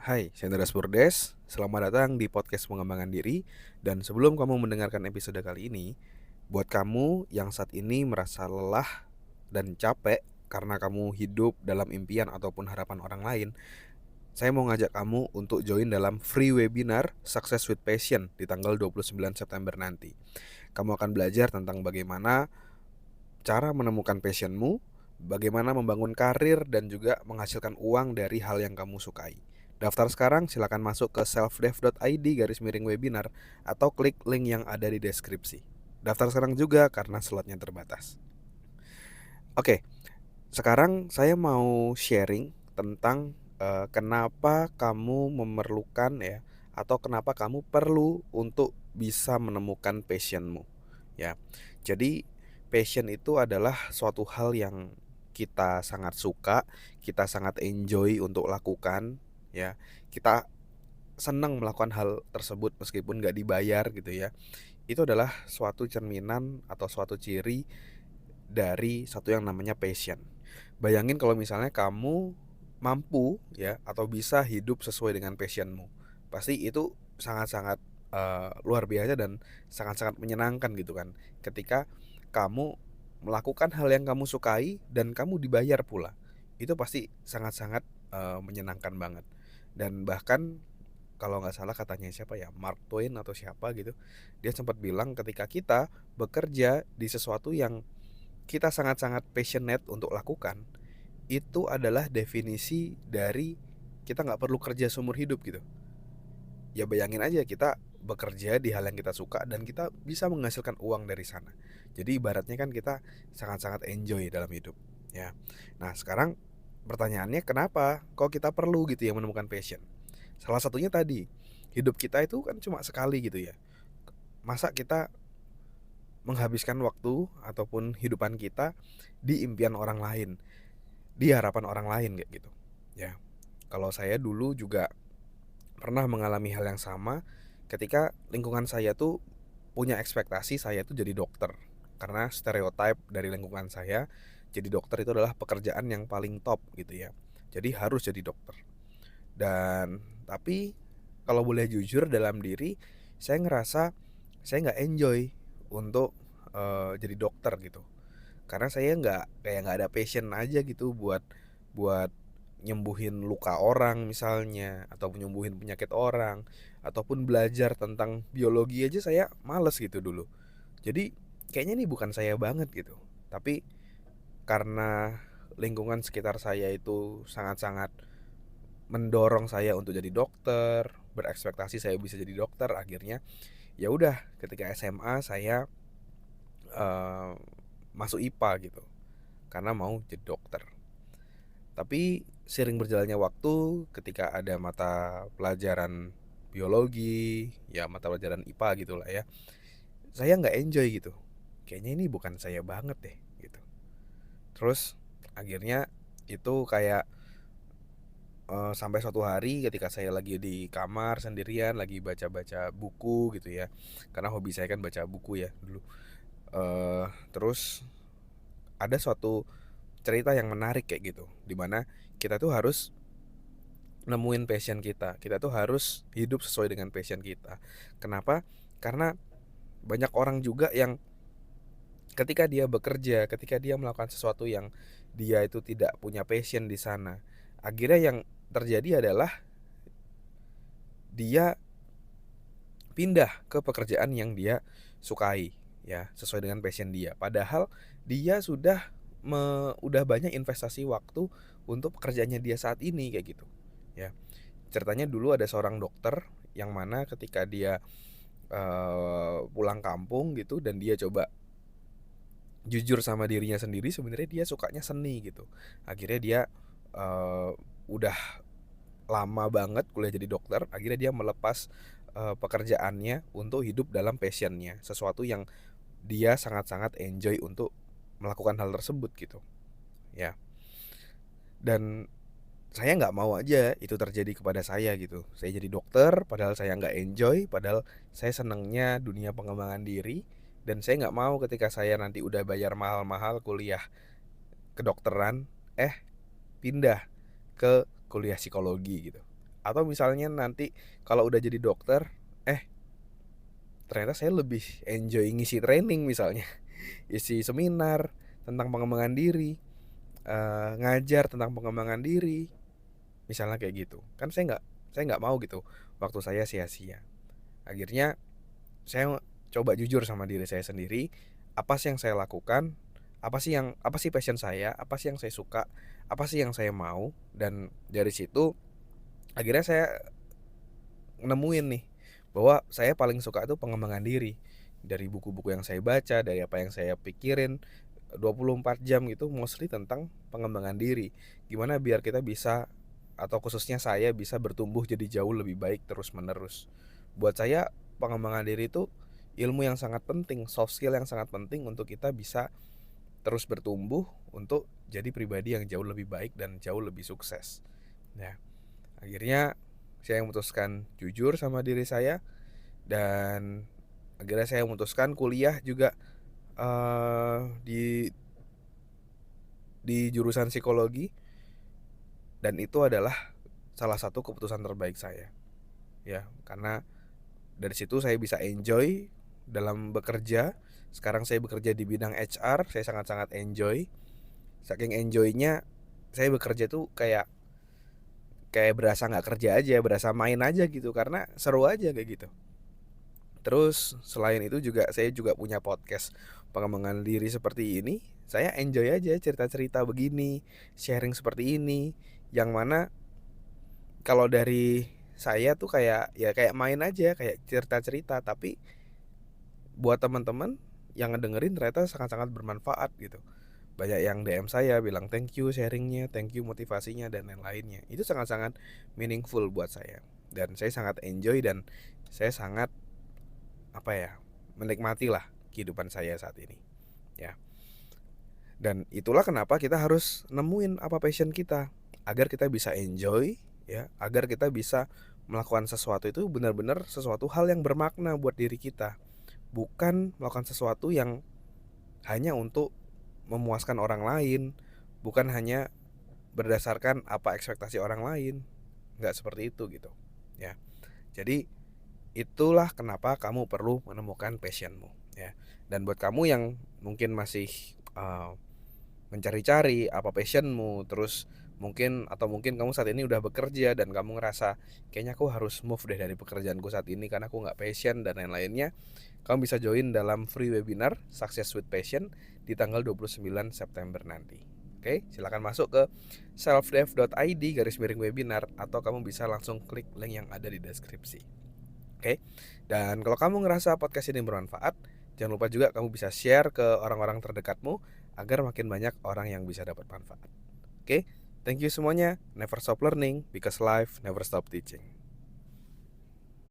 Hai, saya Andreas Burdes. Selamat datang di podcast pengembangan diri. Dan sebelum kamu mendengarkan episode kali ini, buat kamu yang saat ini merasa lelah dan capek karena kamu hidup dalam impian ataupun harapan orang lain, saya mau ngajak kamu untuk join dalam free webinar Success with Passion di tanggal 29 September nanti. Kamu akan belajar tentang bagaimana cara menemukan passionmu, bagaimana membangun karir dan juga menghasilkan uang dari hal yang kamu sukai. Daftar sekarang, silakan masuk ke selfdev.id/webinar atau klik link yang ada di deskripsi. Daftar sekarang juga karena slotnya terbatas. Oke, sekarang saya mau sharing tentang kenapa kamu memerlukan ya, atau kenapa kamu perlu untuk bisa menemukan passionmu ya. Jadi passion itu adalah suatu hal yang kita sangat suka, kita sangat enjoy untuk lakukan ya. Kita senang melakukan hal tersebut meskipun nggak dibayar gitu ya. Itu adalah suatu cerminan atau suatu ciri dari satu yang namanya passion. Bayangin kalau misalnya kamu mampu ya atau bisa hidup sesuai dengan passionmu. Pasti itu sangat-sangat luar biasa dan sangat-sangat menyenangkan gitu kan. Ketika kamu melakukan hal yang kamu sukai dan kamu dibayar pula. Itu pasti sangat-sangat menyenangkan banget. Dan bahkan kalau nggak salah katanya siapa ya, Mark Twain atau siapa gitu, dia sempat bilang ketika kita bekerja di sesuatu yang kita sangat-sangat passionate untuk lakukan, itu adalah definisi dari kita nggak perlu kerja seumur hidup gitu. Ya bayangin aja kita bekerja di hal yang kita suka dan kita bisa menghasilkan uang dari sana. Jadi ibaratnya kan kita sangat-sangat enjoy dalam hidup ya. Nah sekarang pertanyaannya kenapa kok kita perlu gitu ya menemukan passion? Salah satunya tadi, hidup kita itu kan cuma sekali gitu ya. Masa kita menghabiskan waktu ataupun hidupan kita di impian orang lain, di harapan orang lain kayak gitu. Ya. Kalau saya dulu juga pernah mengalami hal yang sama ketika lingkungan saya tuh punya ekspektasi saya tuh jadi dokter. Karena stereotip dari lingkungan saya, jadi dokter itu adalah pekerjaan yang paling top gitu ya. Jadi harus jadi dokter. Dan tapi kalau boleh jujur dalam diri, saya ngerasa saya nggak enjoy untuk jadi dokter gitu. Karena saya nggak ada passion aja gitu buat nyembuhin luka orang misalnya, atau nyembuhin penyakit orang, ataupun belajar tentang biologi aja saya males gitu dulu. Jadi kayaknya ini bukan saya banget gitu. Tapi karena lingkungan sekitar saya itu sangat-sangat mendorong saya untuk jadi dokter, berekspektasi saya bisa jadi dokter, akhirnya ya udah ketika SMA saya eh, masuk IPA gitu karena mau jadi dokter. Tapi sering berjalannya waktu ketika ada mata pelajaran biologi, ya mata pelajaran IPA gitulah ya, saya nggak enjoy gitu. Kayaknya ini bukan saya banget deh gitu. Terus akhirnya itu kayak sampai suatu hari ketika saya lagi di kamar sendirian lagi baca-baca buku gitu ya. Karena hobi saya kan baca buku ya dulu. Terus ada suatu cerita yang menarik kayak gitu, dimana kita tuh harus nemuin passion kita. Kita tuh harus hidup sesuai dengan passion kita. Kenapa? Karena banyak orang juga yang ketika dia bekerja, ketika dia melakukan sesuatu yang dia itu tidak punya passion di sana, akhirnya yang terjadi adalah dia pindah ke pekerjaan yang dia sukai ya, sesuai dengan passion dia. Padahal dia udah banyak investasi waktu untuk pekerjaannya dia saat ini kayak gitu. Ya. Ceritanya dulu ada seorang dokter yang mana ketika dia pulang kampung gitu dan dia coba jujur sama dirinya sendiri, sebenarnya dia sukanya seni gitu. Akhirnya dia uh, udah lama banget kuliah jadi dokter, akhirnya dia melepas pekerjaannya untuk hidup dalam passionnya, sesuatu yang dia sangat-sangat enjoy untuk melakukan hal tersebut gitu ya. Dan saya nggak mau aja itu terjadi kepada saya gitu. Saya jadi dokter padahal saya nggak enjoy, padahal saya senangnya dunia pengembangan diri. Dan saya nggak mau ketika saya nanti udah bayar mahal-mahal kuliah kedokteran, pindah ke kuliah psikologi gitu. Atau misalnya nanti kalau udah jadi dokter, ternyata saya lebih enjoy ngisi training misalnya, isi seminar tentang pengembangan diri, ngajar tentang pengembangan diri, misalnya kayak gitu. Kan saya nggak mau gitu waktu saya sia-sia. Akhirnya saya coba jujur sama diri saya sendiri, apa sih yang saya lakukan, apa sih passion saya, apa sih yang saya suka, apa sih yang saya mau, dan dari situ akhirnya saya nemuin nih bahwa saya paling suka itu pengembangan diri. Dari buku-buku yang saya baca, dari apa yang saya pikirin 24 jam gitu mostly tentang pengembangan diri. Gimana biar kita bisa, atau khususnya saya bisa bertumbuh jadi jauh lebih baik terus-menerus. Buat saya pengembangan diri itu ilmu yang sangat penting, soft skill yang sangat penting untuk kita bisa terus bertumbuh untuk jadi pribadi yang jauh lebih baik dan jauh lebih sukses. Ya, akhirnya saya memutuskan jujur sama diri saya, dan akhirnya saya memutuskan kuliah juga di jurusan psikologi, dan itu adalah salah satu keputusan terbaik saya. Ya, karena dari situ saya bisa enjoy dalam bekerja. Sekarang saya bekerja di bidang HR, saya sangat-sangat enjoy. Saking enjoynya saya bekerja tuh kayak berasa nggak kerja aja, berasa main aja gitu, karena seru aja kayak gitu. Terus selain itu juga saya juga punya podcast pengembangan diri seperti ini. Saya enjoy aja cerita-cerita begini, sharing seperti ini, yang mana kalau dari saya tuh kayak main aja, kayak cerita-cerita, tapi buat teman-teman yang ngedengerin ternyata sangat-sangat bermanfaat gitu. Banyak yang DM saya bilang thank you sharingnya, thank you motivasinya, dan lain-lainnya. Itu sangat-sangat meaningful buat saya, dan saya sangat enjoy, dan saya sangat menikmati lah kehidupan saya saat ini, ya. Dan itulah kenapa kita harus nemuin apa passion kita, agar kita bisa enjoy, ya, agar kita bisa melakukan sesuatu itu benar-benar sesuatu hal yang bermakna buat diri kita, bukan melakukan sesuatu yang hanya untuk memuaskan orang lain, bukan hanya berdasarkan apa ekspektasi orang lain. Nggak seperti itu gitu, ya. Jadi itulah kenapa kamu perlu menemukan passionmu, ya. Dan buat kamu yang mungkin masih mencari-cari apa passionmu, terus mungkin kamu saat ini udah bekerja dan kamu ngerasa kayaknya aku harus move deh dari pekerjaanku saat ini karena aku nggak passion dan lain-lainnya, kamu bisa join dalam free webinar Success with Passion di tanggal 29 September nanti. Oke, silakan masuk ke selfdev.id/webinar, atau kamu bisa langsung klik link yang ada di deskripsi. Oke. Dan kalau kamu ngerasa podcast ini bermanfaat, jangan lupa juga kamu bisa share ke orang-orang terdekatmu agar makin banyak orang yang bisa dapat manfaat. Oke, thank you semuanya. Never stop learning because life never stop teaching.